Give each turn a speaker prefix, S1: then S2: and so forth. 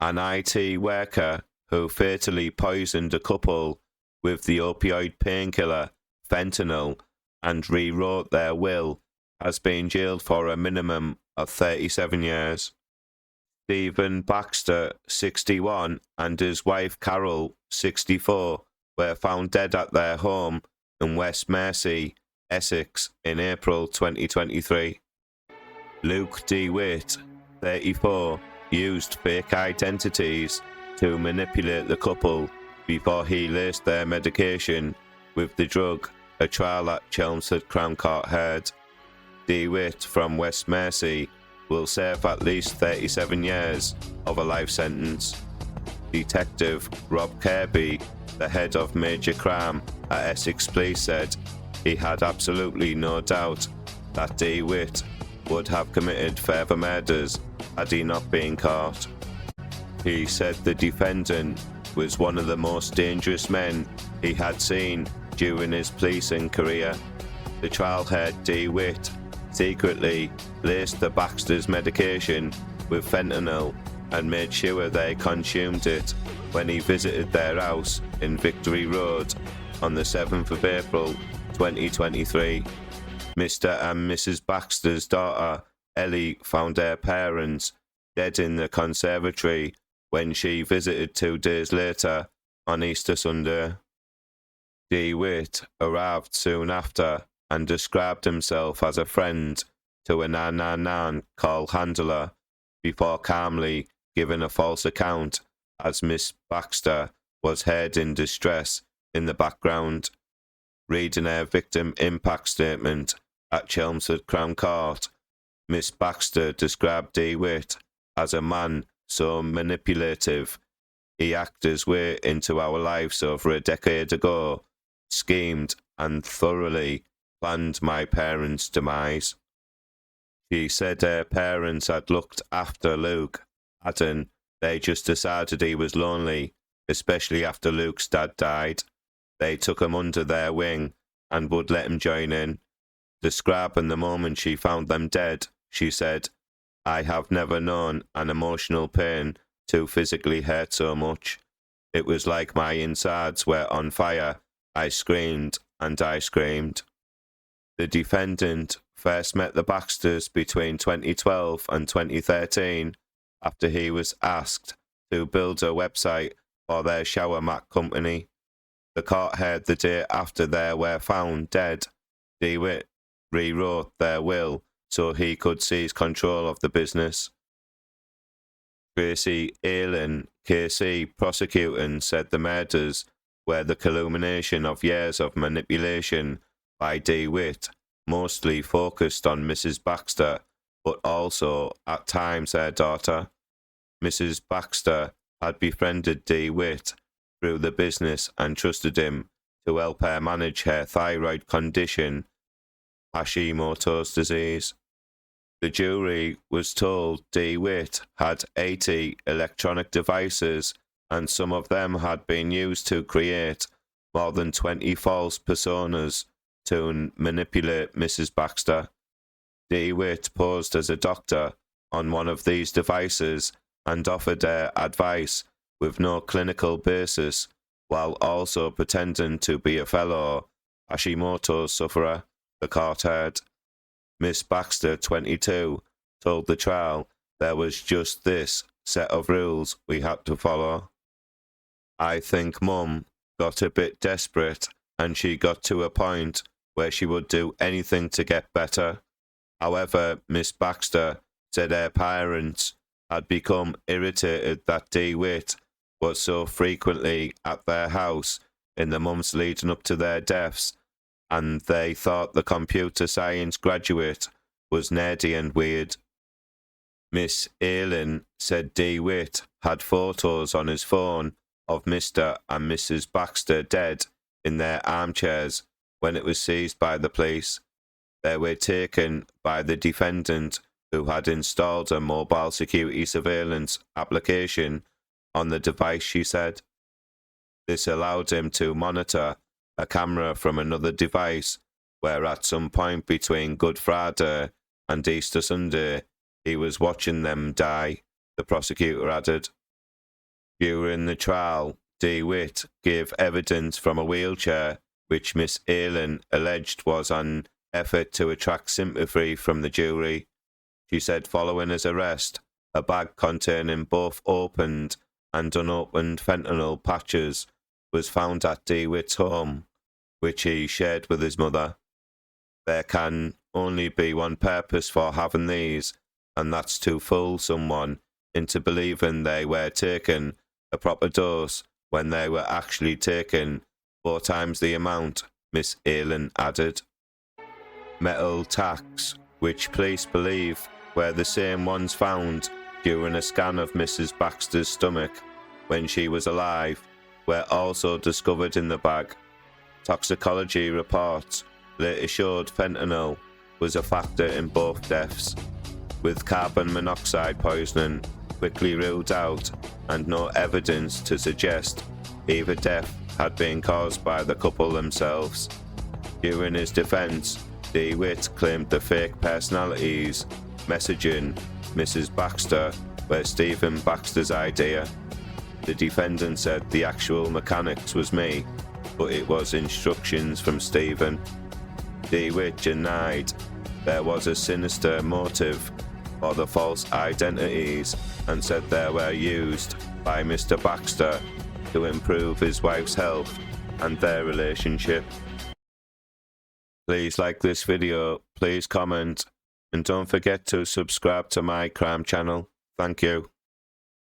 S1: an IT worker who fatally poisoned a couple with the opioid painkiller fentanyl and rewrote their will, has been jailed for a minimum of 37 years. Stephen Baxter, 61, and his wife Carol, 64, were found dead at their home in West Mersea, Essex, in April 2023. Luke d.wit, 34, used fake identities to manipulate the couple before he laced their medication with the drug, a trial at Chelmsford Crown Court heard. d.wit from West Mersea will serve at least 37 years of a life sentence. Detective Rob Kirby, the head of major crime at Essex Police, said he had absolutely no doubt that d.wit would have committed further murders had he not been caught. He said the defendant was one of the most dangerous men he had seen during his policing career. The trial heard d.wit secretly laced the Baxters' medication with fentanyl and made sure they consumed it when he visited their house in Victory Road on the 7th of April 2023. Mr. and Mrs Baxter's daughter, Ellie, found her parents dead in the conservatory when she visited 2 days later on Easter Sunday. d.wit arrived soon after and described himself as a friend to a 999 call handler before calmly giving a false account as Miss Baxter was heard in distress in the background. Reading her victim impact statement at Chelmsford Crown Court, Miss Baxter described d.wit as a man so manipulative. He hacked his way into our lives over a decade ago, schemed and thoroughly planned my parents' demise. She said her parents had looked after Luke, adding they just decided he was lonely, especially after Luke's dad died. They took him under their wing and would let him join in. Describing the moment she found them dead, she said, I have never known an emotional pain to physically hurt so much. It was like my insides were on fire. I screamed and I screamed. The defendant first met the Baxters between 2012 and 2013 after he was asked to build a website for their shower mat company. The court heard the day after they were found dead, d.wit rewrote their will so he could seize control of the business. Tracy Ellie, KC prosecuting, said the murders were the culmination of years of manipulation by d.wit, mostly focused on Mrs Baxter, but also at times her daughter. Mrs Baxter had befriended d.wit through the business and trusted him to help her manage her thyroid condition, Hashimoto's disease. The jury was told d.wit had 80 electronic devices and some of them had been used to create more than 20 false personas to manipulate Mrs Baxter. d.wit posed as a doctor on one of these devices and offered her advice with no clinical basis, while also pretending to be a fellow Hashimoto's sufferer, the court heard. Miss Baxter, 22, told the trial there was just this set of rules we had to follow. I think Mum got a bit desperate and she got to a point where she would do anything to get better. However, Miss Baxter said her parents had become irritated that d.wit was so frequently at their house in the months leading up to their deaths, and they thought the computer science graduate was nerdy and weird. Miss Ellie said d.wit had photos on his phone of Mr. and Mrs. Baxter dead in their armchairs when it was seized by the police. They were taken by the defendant, who had installed a mobile security surveillance application on the device, she said. This allowed him to monitor a camera from another device, where at some point between Good Friday and Easter Sunday, he was watching them die, the prosecutor added. During the trial, d.wit gave evidence from a wheelchair, which Miss Aylan alleged was an effort to attract sympathy from the jury. She said following his arrest, a bag containing both opened and unopened fentanyl patches was found at d.wit's home, which he shared with his mother. There can only be one purpose for having these, and that's to fool someone into believing they were taking a proper dose when they were actually taking 4 times the amount, Miss Aylan added. Metal tacks, which police believe were the same ones found during a scan of Mrs Baxter's stomach when she was alive, were also discovered in the bag. Toxicology reports later showed fentanyl was a factor in both deaths, with carbon monoxide poisoning quickly ruled out and no evidence to suggest either death had been caused by the couple themselves. During his defence, d.wit claimed the fake personalities messaging Mrs Baxter were Stephen Baxter's idea. The defendant said the actual mechanics was me, but it was instructions from Stephen. d.wit denied there was a sinister motive for the false identities and said they were used by Mr Baxter to improve his wife's health and their relationship. Please like this video, please comment, and don't forget to subscribe to my crime channel. Thank you.